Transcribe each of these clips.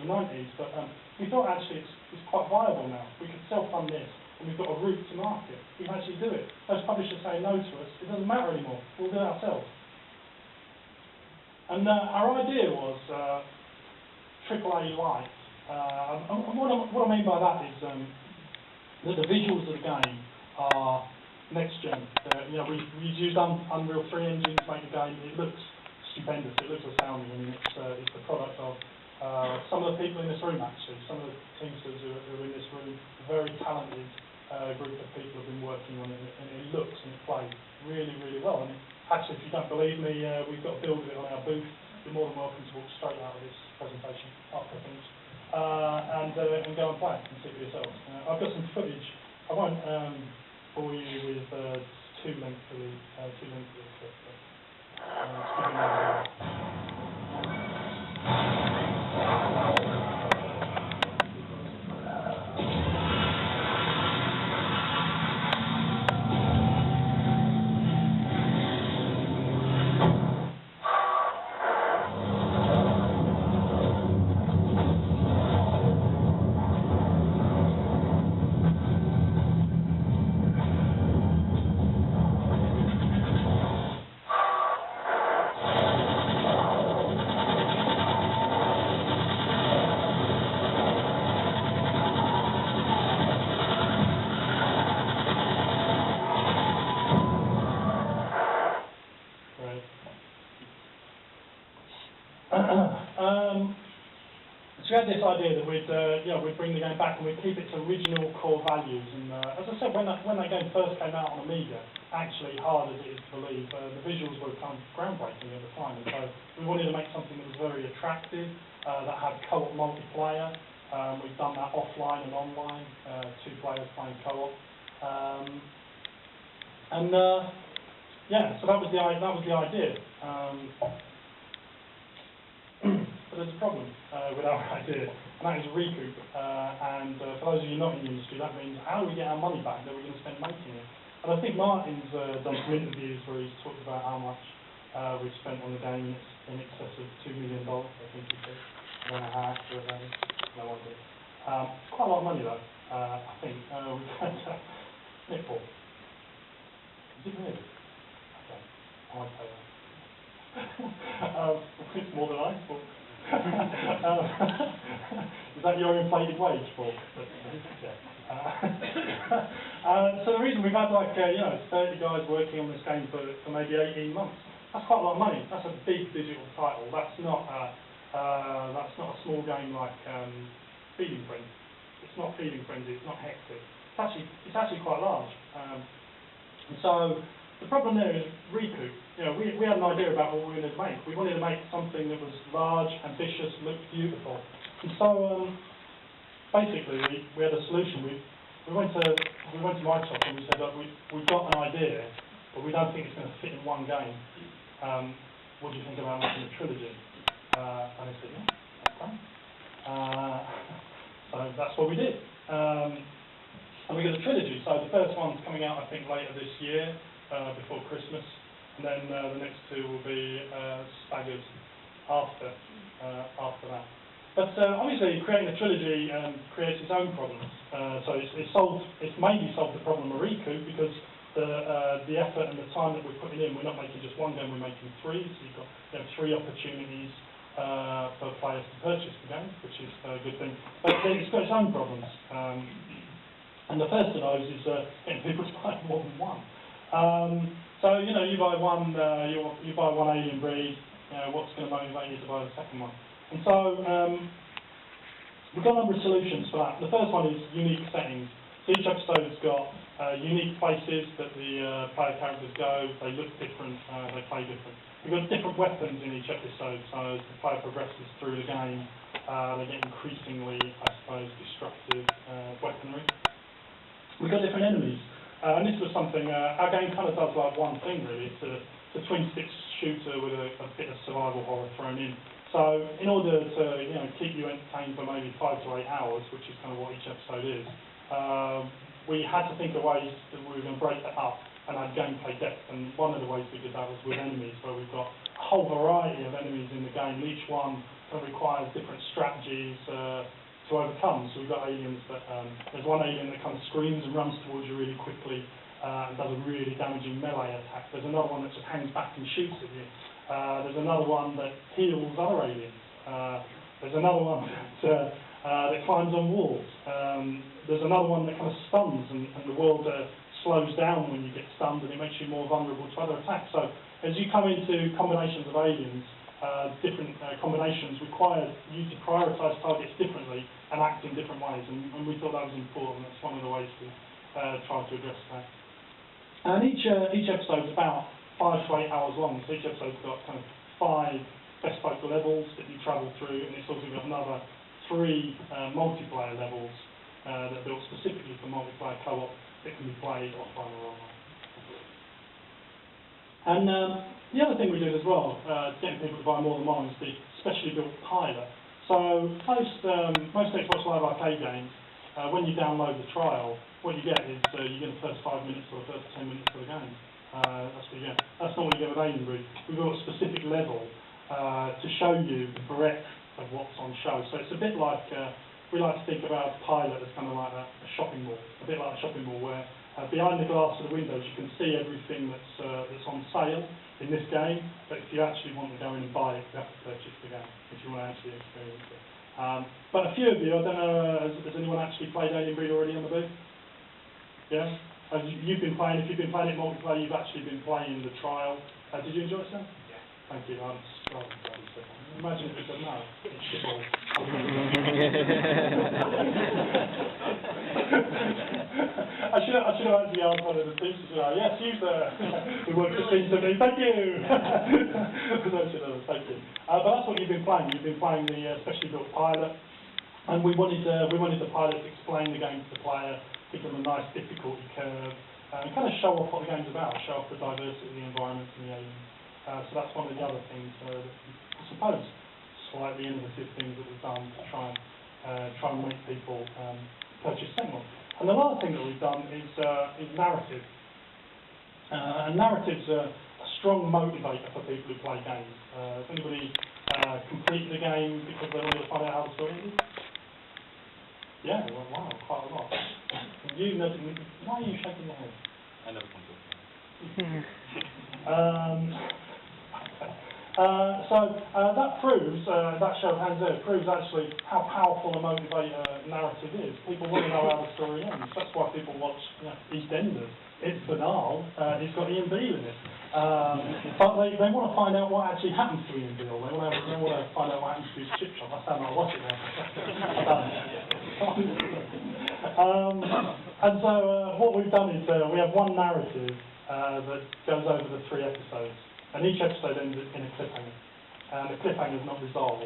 the 90s, but we thought actually it's quite viable now. We could self-fund this, and we've got a route to market. We can actually do it. Those publishers say no to us, it doesn't matter anymore. We'll do it ourselves. And our idea was AAA light. And what I mean by that is that the visuals of the game are next gen. We've used Unreal 3 engine to make the game. It looks stupendous. It looks astounding. I mean, it's the product of some of the people in this room, actually. Some of the teamsters who are in this room, a very talented group of people have been working on it, and it looks and it plays really, really well. And actually, if you don't believe me, we've got a build of it on our booth. You're more than welcome to walk straight out of this presentation after finish and go and play it and see for yourselves. I've got some footage. I won't bore you with too lengthy clip, but just give you an idea. So we had this idea that we'd bring the game back and we'd keep its original core values. And as I said, when that game first came out on Amiga, actually hard as it is to believe, the visuals were kind of groundbreaking at the time. And so we wanted to make something that was very attractive, that had co-op multiplayer. We've done that offline and online, 2 players playing co-op. So that was the idea. But there's a problem with our idea, and that is recoup. For those of you not in the industry, that means how do we get our money back that we're going to spend making it? And I think Martin's done some interviews where he's talked about how much we've spent on the game. It's in excess of $2 million, I think he said. I don't know how accurate that is. No idea. It's quite a lot of money though, I think. We've had Nickball. Is it really? Okay, I won't say that. It's more than I thought. Is that your inflated wage, Paul? So the reason we've had 30 guys working on this game for maybe 18 months, that's quite a lot of money. That's a big digital title. That's not a small game like Feeding Frenzy. It's not Feeding Frenzy. It's not Hectic. It's actually quite large. And so the problem there is recoup. We had an idea about what we wanted to make. We wanted to make something that was large, ambitious, looked beautiful. And so basically we had a solution. We went to Microsoft and we said, look, we've got an idea, but we don't think it's going to fit in one game. What do you think about making a trilogy? And they said, yeah, that's fine. So that's what we did. And we got a trilogy. So the first one's coming out, I think, later this year. Before Christmas, and then the next 2 will be staggered after that. But obviously, creating a trilogy creates its own problems. So it's maybe solved the problem of recoup because the effort and the time that we're putting in, we're not making just one game, we're making 3. So you've got 3 opportunities for players to purchase the game, which is a good thing. But it's got its own problems. And the first of those is getting people to buy more than one. So you buy one, you buy one alien breed. What's going to motivate you to buy the second one? And so we've got a number of solutions for that. The first one is unique settings. So each episode's got unique places that the player characters go. They look different. They play different. We've got different weapons in each episode. So as the player progresses through the game, they get increasingly, I suppose, destructive weaponry. We've got different enemies. And this was something, our game kind of does like one thing really. It's a twin-stick shooter with a bit of survival horror thrown in. So in order to keep you entertained for maybe 5 to 8 hours, which is kind of what each episode is, we had to think of ways that we were going to break that up and add gameplay depth. And one of the ways we did that was with enemies, where we've got a whole variety of enemies in the game. Each one kind of requires different strategies to overcome. So we've got aliens that, there's one alien that kind of screams and runs towards you really quickly and does a really damaging melee attack. There's another one that just hangs back and shoots at you. There's another one that heals other aliens. There's another one that climbs on walls. There's another one that kind of stuns, and the world slows down when you get stunned, and it makes you more vulnerable to other attacks. So as you come into combinations of aliens, different combinations require you to prioritise targets differently and act in different ways, and we thought that was important. That's one of the ways we try to address that. And each episode's about 5 to 8 hours long, so each episode's got kind of 5 bespoke levels that you travel through, and it's also got another 3 multiplayer levels that are built specifically for multiplayer co-op that can be played offline or online. And the other thing we did as well, getting people to buy more than one, is the specially built pilot. So most Xbox Live Arcade games, when you download the trial, what you get is you get the first 5 minutes or the first 10 minutes of the game. That's what you get. That's not what you get with Alien Breed. We've got a specific level to show you the breadth of what's on show. So it's a bit like, we like to think about a pilot as kind of like a shopping mall, a bit like a shopping mall where behind the glass of the windows you can see everything that's on sale in this game, but if you actually want to go in and buy it, you have to purchase the game if you want to actually experience it. But a few of you, I don't know, has anyone actually played Alien Breed already on the booth? Yeah? You've been playing, if you've been playing it multiplayer, you've actually been playing the trial. Did you enjoy it, Sam? Yeah. Thank you. Imagine if you said no. It's shit all. I should have actually asked one of the teams to say, yes, use the word Christine to me. Thank you. Thank you. But that's what you've been playing. You've been playing the specially built pilot, and we wanted the pilot to explain the game to the player, give them a nice difficulty curve, and kind of show off what the game's about, show off the diversity of the environment and the aliens. So that's one of the other things that I suppose slightly innovative things that we've done to try and make people purchase Sentinel. And the last thing that we've done is narrative. And narrative's a strong motivator for people who play games. Has anybody completed the game because they wanted to find out how the story is? Yeah, well, wow, quite a lot. Why are you shaking your head? I never completed. That proves, that show of hands there, proves actually how powerful a motivator narrative is. People want to know how the story ends. That's why people watch EastEnders. It's banal. It's got Ian Beale in it. But they want to find out what actually happens to Ian Beale. They want to find out what happens to his chip shop. That's how I watch it now. And so what we've done is we have one narrative that goes over the 3 episodes. And each episode ends in a cliffhanger. And the cliffhanger is not resolved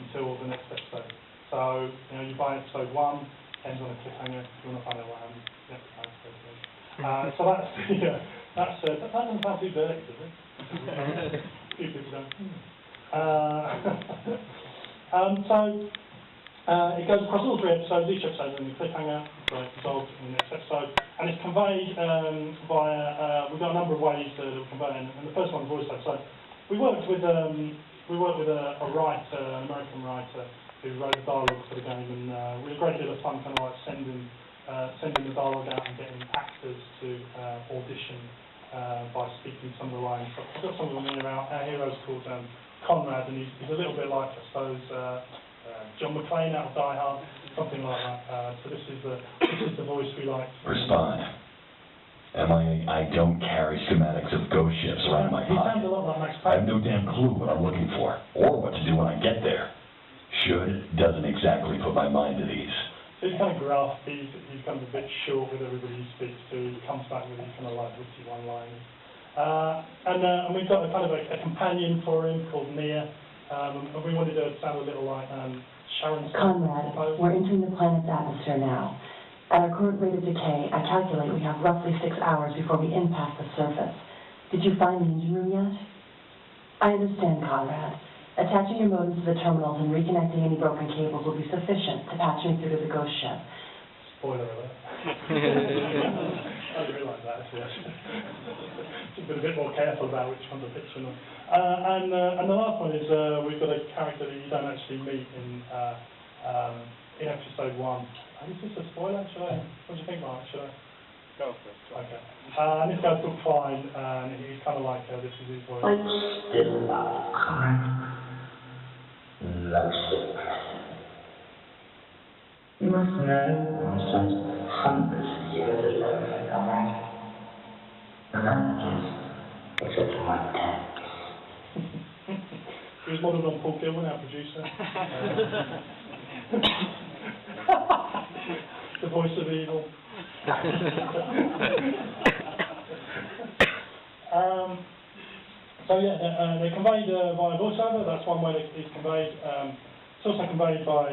until the next episode. So, you buy episode 1, ends on a cliffhanger. If you want to find out what happens, you have to buy episode 3. So that doesn't sound too dirty, does it? A few people don't. It goes across all 3 episodes. Each episode is in a cliffhanger, so it's resolved in the next episode. And it's conveyed via, we've got a number of ways that we convey it, and the first one is voiceover. So we worked with a writer, an American writer, who wrote the dialogue for the game, and we had a great deal of fun kind of like sending the dialogue out and getting actors to audition by speaking some of the lines. So I've got someone here, our hero's called Conrad, and he's a little bit like, I suppose, John McClane out of Die Hard, something like that. So this is the voice we like. Respond. I don't carry schematics of ghost ships around my pocket. He sounds a lot like Max Payne. I have no damn clue what I'm looking for, or what to do when I get there. Should doesn't exactly put my mind at ease. So he's kind of gruff, he's kind of a bit short with everybody he speaks to, he comes back with these kind of like witty one-liners. And we've got a kind of a companion for him called Nia, and we wanted to sound a little like Sharon's... Conrad, we're entering the planet's atmosphere now. At our current rate of decay, I calculate we have roughly 6 hours before we impact the surface. Did you find the engine room yet? I understand, Conrad. Attaching your modems to the terminals and reconnecting any broken cables will be sufficient to patch me through to the ghost ship. Spoiler alert. I didn't realise that, actually. Should have been a bit more careful about which one's a picture or not. And the last one is we've got a character that you don't actually meet in episode 1. Is this a spoiler? What do you think, Mark? Should I? Go for it. Okay. And this guy's called Klein, and he's kind of like, this is his voice. I'm still not correct. Most impressive. You must know I spent hundreds of years alone in the right. And I guess, except for my text. He was modelled on Paul Gilman, our producer. The voice of evil. So yeah, they're conveyed via voiceover. That's one way that it's conveyed. It's also conveyed by